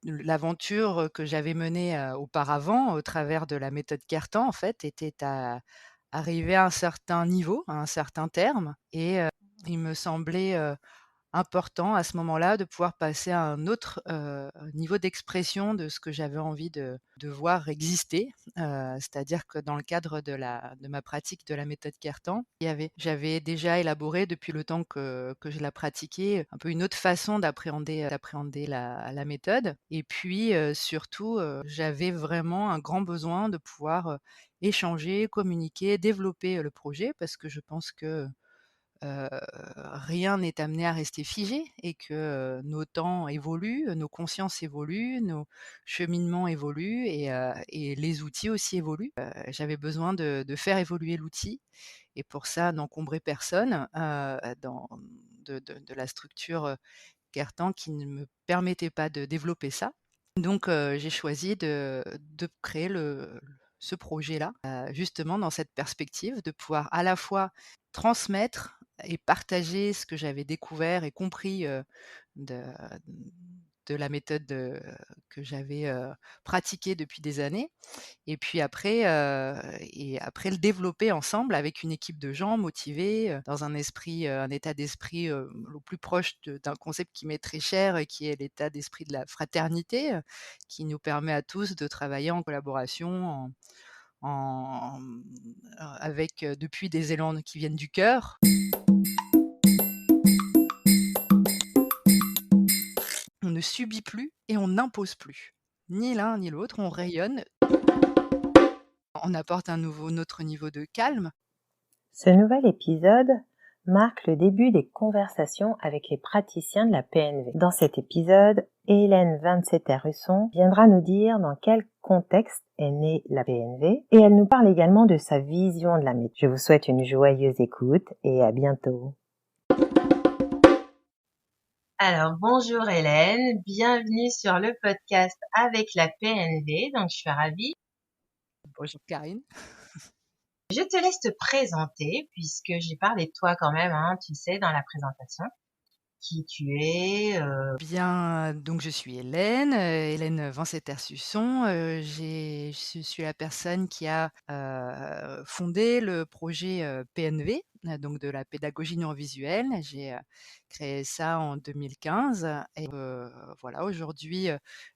L'aventure que j'avais menée, auparavant au travers de la méthode Cartan, en fait, était à arriver à un certain niveau, à un certain terme et il me semblait, important à ce moment-là de pouvoir passer à un autre, niveau d'expression de ce que j'avais envie de voir exister. C'est-à-dire que dans le cadre de ma pratique de la méthode Cartan, j'avais déjà élaboré depuis le temps que je la pratiquais, un peu une autre façon d'appréhender la méthode et puis, surtout, j'avais vraiment un grand besoin de pouvoir, échanger, communiquer, développer, le projet parce que je pense que Heu, rien n'est amené à rester figé et que, nos temps évoluent, nos consciences évoluent, nos cheminements évoluent et les outils aussi évoluent. J'avais besoin de faire évoluer l'outil et pour ça n'encombrer personne, dans de la structure, Cartan qui ne me permettait pas de développer ça. Donc j'ai choisi de créer ce projet-là, justement dans cette perspective de pouvoir à la fois transmettre et partager ce que j'avais découvert et compris, de de la méthode, que j'avais, pratiquée depuis des années et après le développer ensemble avec une équipe de gens motivés, dans un état d'esprit, le plus proche d'un concept qui m'est très cher et qui est l'état d'esprit de la fraternité, qui nous permet à tous de travailler en collaboration, avec, depuis des élans qui viennent du cœur. On ne subit plus et on n'impose plus. Ni l'un ni l'autre, on rayonne, on apporte notre niveau de calme. Ce nouvel épisode marque le début des conversations avec les praticiens de la PNV. Dans cet épisode, Hélène Vanseter-Husson viendra nous dire dans quel contexte est née la PNV et elle nous parle également de sa vision de la méthode. Je vous souhaite une joyeuse écoute et à bientôt. Alors, bonjour Hélène, bienvenue sur le podcast avec la PNV, donc je suis ravie. Bonjour Karine. Je te laisse te présenter puisque j'ai parlé de toi quand même, tu sais, dans la présentation. Qui tu es. Bien, donc je suis Hélène, Hélène Vanseter-Susson, je suis la personne qui a, fondé le projet, PNV, donc de la pédagogie neurovisuelle. J'ai, créé ça en 2015 et voilà aujourd'hui,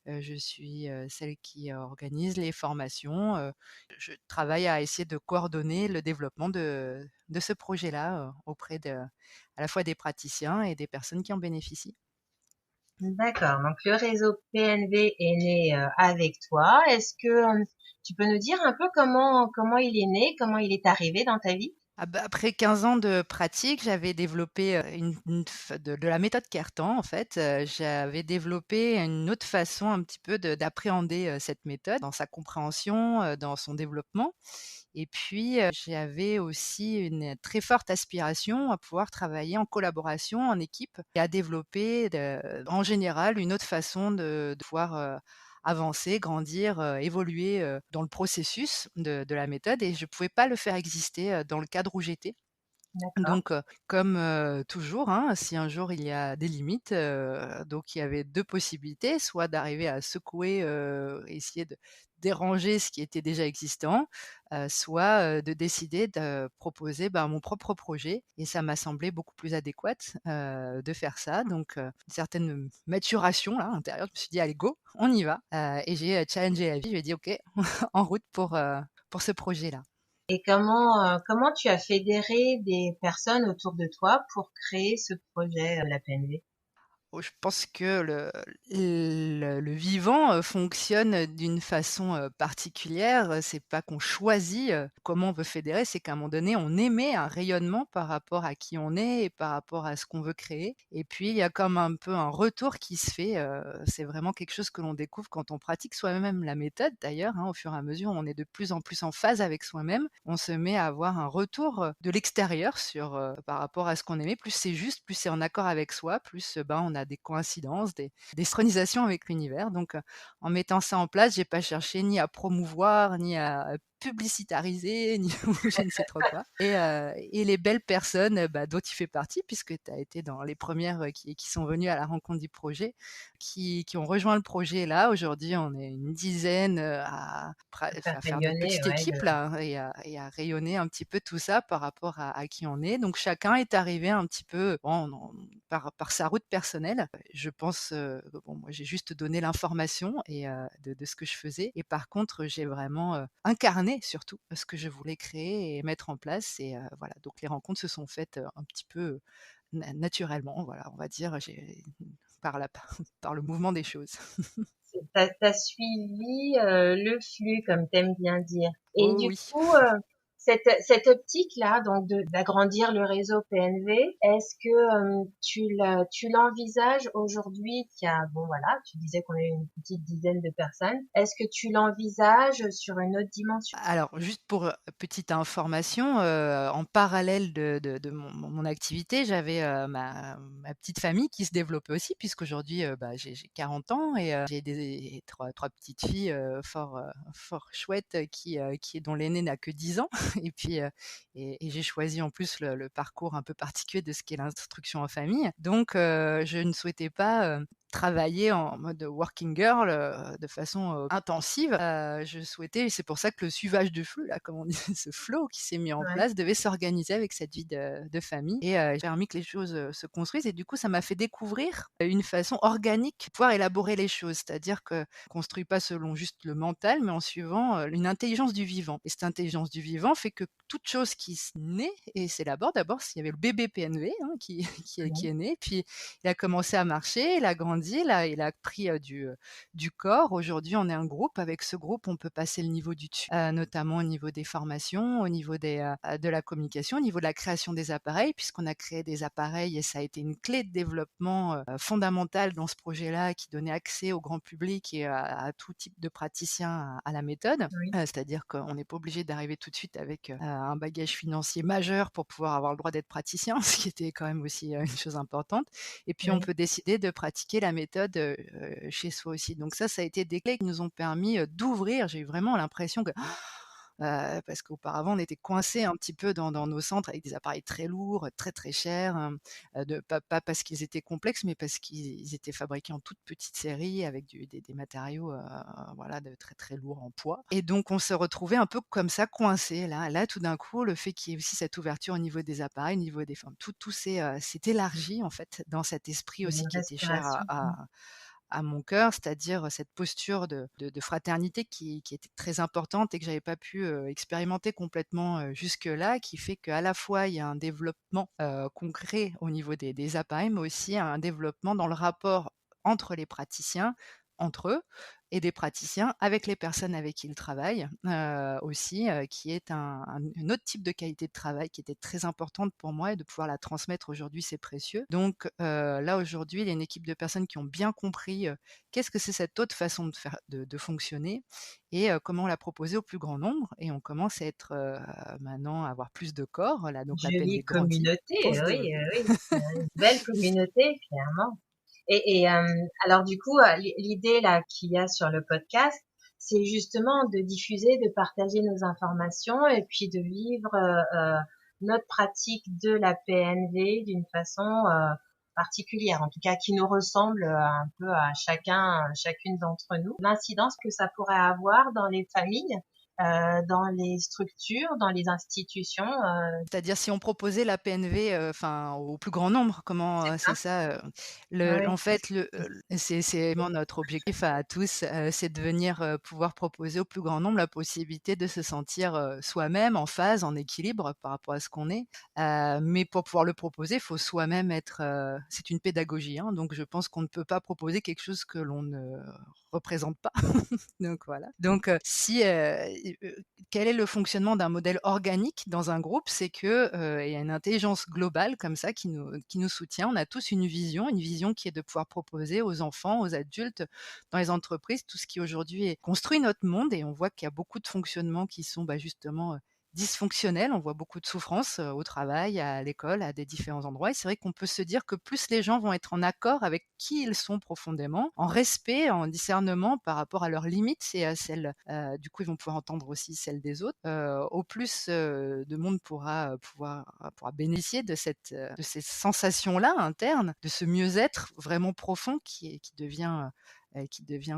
je suis, celle qui organise les formations, je travaille à essayer de coordonner le développement de ce projet-là, auprès à la fois des praticiens et des personnes qui en bénéficient. D'accord, donc le réseau PNV est né avec toi. Est-ce que tu peux nous dire un peu comment il est né, comment il est arrivé dans ta vie? Ah bah, après 15 ans de pratique, j'avais développé, une f de la méthode Cartan, en fait. J'avais développé une autre façon un petit peu d'appréhender, cette méthode, dans sa compréhension, dans son développement et puis, j'avais aussi une très forte aspiration à pouvoir travailler en collaboration, en équipe et à développer en général une autre façon de pouvoir, avancer, grandir, évoluer, dans le processus de la méthode et je pouvais pas le faire exister, dans le cadre où j'étais. D'accord. Donc, comme, toujours, hein, si un jour il y a des limites, donc il y avait 2 possibilités, soit d'arriver à secouer, essayer de déranger ce qui était déjà existant, soit, de décider de proposer, ben, mon propre projet et ça m'a semblé beaucoup plus adéquat, de faire ça. Donc, une certaine maturation là, intérieure, je me suis dit: «Allez go, on y va», et j'ai, challengé la vie, je lui ai dit: «OK, en route pour ce projet-là». Et comment tu as fédéré des personnes autour de toi pour créer ce projet, la PNV? Oh, je pense que le vivant, fonctionne d'une façon, particulière. C'est pas qu'on choisit, comment on veut fédérer, c'est qu'à un moment donné, on émet un rayonnement par rapport à qui on est et par rapport à ce qu'on veut créer et puis il y a comme un peu un retour qui se fait, c'est vraiment quelque chose que l'on découvre quand on pratique soi-même la méthode d'ailleurs, hein. Au fur et à mesure, on est de plus en plus en phase avec soi-même. On se met à avoir un retour, de l'extérieur sur, par rapport à ce qu'on aimait. Plus c'est juste, plus c'est en accord avec soi, plus, ben, on a des coïncidences, des synchronisations avec l'univers donc en mettant ça en place, j'ai pas cherché ni à promouvoir, ni à publicitarisé, ni ou je ne sais trop quoi et les belles personnes, dont tu fais partie puisque tu as été dans les premières, qui sont venues à la rencontre du projet, qui ont rejoint le projet là. Aujourd'hui, on est une dizaine, à faire à faire notre rayonner, petite ouais, équipe là et à rayonner un petit peu tout ça par rapport à qui on est. Donc chacun est arrivé un petit peu, bon, par sa route personnelle. Je pense, bon, moi j'ai juste donné l'information et de ce que je faisais et par contre, j'ai vraiment, incarné surtout ce que je voulais créer et mettre en place et voilà, donc les rencontres se sont faites, un petit peu, naturellement, voilà, on va dire, j'ai par la par le mouvement des choses. T'as suivi le flux, comme t'aimes bien dire. Et Oh du oui. coup, cette optique-là, donc d'agrandir le réseau PNV, est-ce que tu l'envisages aujourd'hui qu'il y a, bon voilà, tu disais qu'on est une petite dizaine de personnes. Est-ce que tu l'envisages sur une autre dimension? Alors, juste pour, petite information, en parallèle de mon activité, j'avais, ma petite famille qui se développait aussi puisqu'aujourd'hui, j'ai 40 ans et j'ai des trois petites filles, fort chouettes, dont l'aînée n'a que 10 ans et puis, et j'ai choisi en plus le parcours un peu particulier de ce qu'est l'instruction en famille. Donc, je ne souhaitais pas, travailler en mode working girl, de façon, intensive. Je souhaitais et c'est pour ça que le suivage de flux là, comme on dit, ce flow qui s'est mis en Ouais, place devait s'organiser avec cette vie de famille et j'ai permis que les choses, se construisent et du coup ça m'a fait découvrir une façon organique de pouvoir élaborer les choses. C'est-à-dire que construit pas selon juste le mental, mais en suivant, une intelligence du vivant et cette intelligence du vivant fait que toute chose qui naît et s'élabore d'abord s'il y avait le bébé PNV, hein, qui qui ouais, est né, puis il a commencé à marcher, il a grandi, là, il a pris, du corps. Aujourd'hui, on est un groupe. Avec ce groupe, on peut passer le niveau du dessus, notamment au niveau des formations, au niveau de la communication, au niveau de la création des appareils, puisqu'on a créé des appareils et ça a été une clé de développement, fondamentale dans ce projet-là qui donnait accès au grand public et à tout type de praticiens à la méthode. oui, C'est-à-dire qu'on n'est pas obligé d'arriver tout de suite avec, un bagage financier majeur pour pouvoir avoir le droit d'être praticien, ce qui était quand même aussi, une chose importante et puis on oui. peut décider de pratiquer la méthode, chez soi aussi. Donc ça a été des clés qui nous ont permis, d'ouvrir. J'ai eu vraiment l'impression que parce qu'auparavant on était coincés un petit peu dans nos centres avec des appareils très lourds, très, très chers, de pas parce qu'ils étaient complexes, mais parce qu'ils étaient fabriqués en toute petite série avec des matériaux, voilà, de très, très lourds en poids et donc on se retrouvait un peu comme ça coincés là tout d'un coup, le fait qu'il y ait aussi cette ouverture au niveau des appareils, au niveau des formes, s'est élargi en fait dans cet esprit Il y a aussi une qui était cher respiration. à mon cœur, c'est-à-dire cette posture de fraternité qui était très importante et que j'avais pas pu, expérimenter complètement, jusque-là, qui fait qu'à la fois il y a un développement, concret au niveau des appareils, mais aussi un développement dans le rapport entre les praticiens, entre eux et des praticiens avec les personnes avec qui ils travaillent, aussi, qui est un autre type de qualité de travail qui était très importante pour moi et de pouvoir la transmettre aujourd'hui, c'est précieux. Donc là, aujourd'hui, il y a une équipe de personnes qui ont bien compris, qu'est-ce que c'est cette autre façon de faire de fonctionner et comment la proposer au plus grand nombre et on commence à être, maintenant à avoir plus de corps, là, donc la Jolie PNV grandit communauté, pour se oui, développer. oui, c'est une belle communauté, clairement. Alors du coup, l'idée là qu'il y a sur le podcast, c'est justement de diffuser, de partager nos informations et puis de vivre notre pratique de la PNV d'une façon particulière, en tout cas qui nous ressemble un peu à chacune d'entre nous. L'incidence que ça pourrait avoir dans les familles, dans les structures, dans les institutions, C'est-à-dire si on proposait la PNV, enfin au plus grand nombre, comment, c'est ça. c'est ça, le Ouais, en fait c'est vraiment notre objectif à tous, c'est de venir, pouvoir proposer au plus grand nombre la possibilité de se sentir, soi-même en phase, en équilibre par rapport à ce qu'on est. Mais pour pouvoir le proposer, il faut soi-même être, c'est une pédagogie, hein, donc je pense qu'on ne peut pas proposer quelque chose que l'on ne représente pas. Donc voilà. Donc si, quel est le fonctionnement d'un modèle organique dans un groupe? C'est que, il y a une intelligence globale comme ça qui nous soutient. On a tous une vision qui est de pouvoir proposer aux enfants, aux adultes, dans les entreprises, tout ce qui aujourd'hui construit notre monde et on voit qu'il y a beaucoup de fonctionnements qui sont, justement, dysfonctionnel. On voit beaucoup de souffrance, au travail, à l'école, à des différents endroits et c'est vrai qu'on peut se dire que plus les gens vont être en accord avec qui ils sont profondément, en respect, en discernement par rapport à leurs limites et à celles, du coup, ils vont pouvoir entendre aussi celles des autres, au plus, de monde pourra bénéficier de ces sensations-là internes, de ce mieux-être vraiment profond qui devient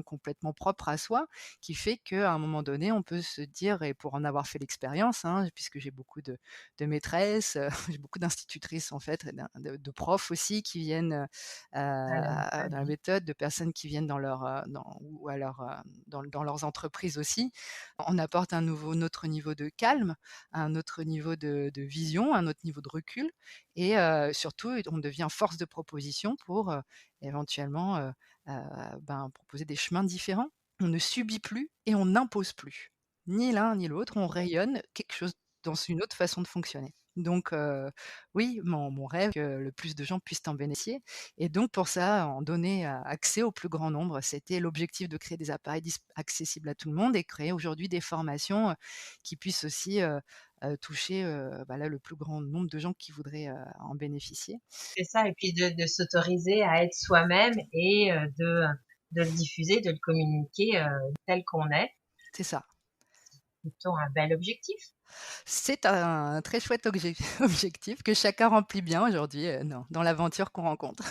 complètement propre à soi, qui fait qu'à un moment donné, on peut se dire et pour en avoir fait l'expérience, hein, puisque j'ai beaucoup de maîtresses, j'ai beaucoup d'institutrices en fait, et de profs aussi qui viennent, À la dans méthode, la oui. méthode, de personnes qui viennent dans leur, dans leurs entreprises aussi. On apporte un autre niveau de calme, un autre niveau de vision, un autre niveau de recul et surtout on devient force de proposition pour, éventuellement, proposer des chemins différents. On ne subit plus et on n'impose plus. Ni l'un ni l'autre, on rayonne quelque chose dans une autre façon de fonctionner. Donc oui, mon rêve, que le plus de gens puissent en bénéficier et donc pour ça, en donner, accès au plus grand nombre. C'était l'objectif de créer des appareils accessibles à tout le monde et créer aujourd'hui des formations, qui puissent aussi, toucher, là, le plus grand nombre de gens qui voudraient, en bénéficier. C'est ça, et puis de s'autoriser à être soi-même et de le diffuser, de le communiquer tel qu'on est. C'est ça. Plutôt un bel objectif. C'est un très chouette objectif que chacun remplit bien aujourd'hui, dans l'aventure qu'on rencontre.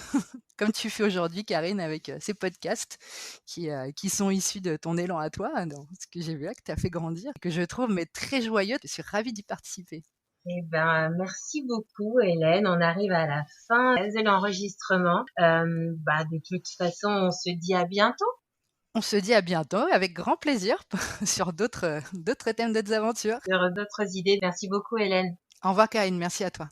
Comme tu fais aujourd'hui, Karine, avec, ces podcasts qui sont issus de ton élan à toi, dans ce que j'ai vu là, que tu as fait grandir, que je trouve mais très joyeux. Je suis ravie d'y participer. Eh ben, merci beaucoup, Hélène. On arrive à la fin de l'enregistrement. De toute façon, on se dit à bientôt On se dit à bientôt avec grand plaisir sur d'autres thèmes, d'autres aventures. sur d'autres idées. Merci beaucoup, Hélène. Au revoir Karine, merci à toi.